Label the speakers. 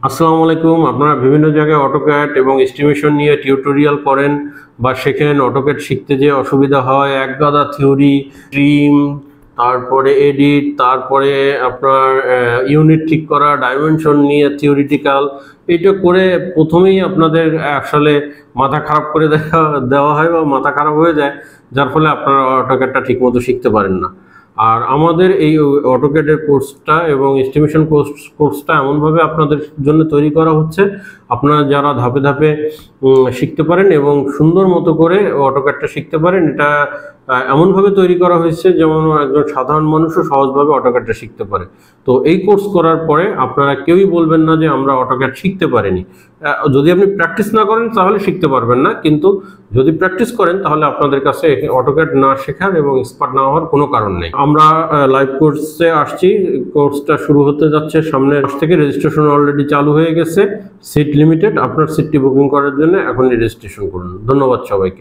Speaker 1: আসসালামু আলাইকুম। আপনারা বিভিন্ন জায়গায় অটোক্যাড এবং এস্টিমেশন নিয়ে টিউটোরিয়াল করেন বা শেখেন। অটোক্যাড শিখতে যে অসুবিধা হয়, একগাদা থিওরি, ট্রিম, তারপরে এডিট, তারপরে আপনার ইউনিট ঠিক করা, ডাইমেনশন নিয়ে থিওরিটিক্যাল, এটা করে প্রথমেই আপনাদের আসলে মাথা খারাপ করে দেওয়া হয় বা মাথা খারাপ হয়ে যায়, যার ফলে আপনারা অটোক্যাডটা ঠিকমতো শিখতে পারেন না। আর আমাদের এই অটোক্যাডের কোর্সটা এবং এস্টিমেশন কোর্সটা এমনভাবে আপনাদের জন্য তৈরি করা হচ্ছে, আপনারা যারা ধাপে ধাপে শিখতে পারেন এবং সুন্দর মতো করে অটোক্যাডটা শিখতে পারেন। এটা এমনভাবে তৈরি করা হয়েছে যেমন একজন সাধারণ মানুষও সহজভাবে অটোক্যাডটা শিখতে পারে। তো এই কোর্স করার পরে আপনারা কেউই বলবেন না যে আমরা অটোক্যাড শিখতে পারিনি। যদি আপনি প্র্যাকটিস না করেন তাহলে শিখতে পারবেন না, কিন্তু যদি প্র্যাকটিস করেন তাহলে আপনাদের কাছে অটোক্যাড না শেখার এবং এক্সপার্ট না হওয়ার কোনো কারণ নেই। আমরা লাইভ কোর্সে আসছি। কোর্সটা শুরু হতে যাচ্ছে সামনের মাস থেকে। রেজিস্ট্রেশন অলরেডি চালু হয়ে গেছে। Seat limited. আপনার সিটটি বুকিং করার জন্য এখনই রেজিস্ট্রেশন করুন। ধন্যবাদ সবাইকে।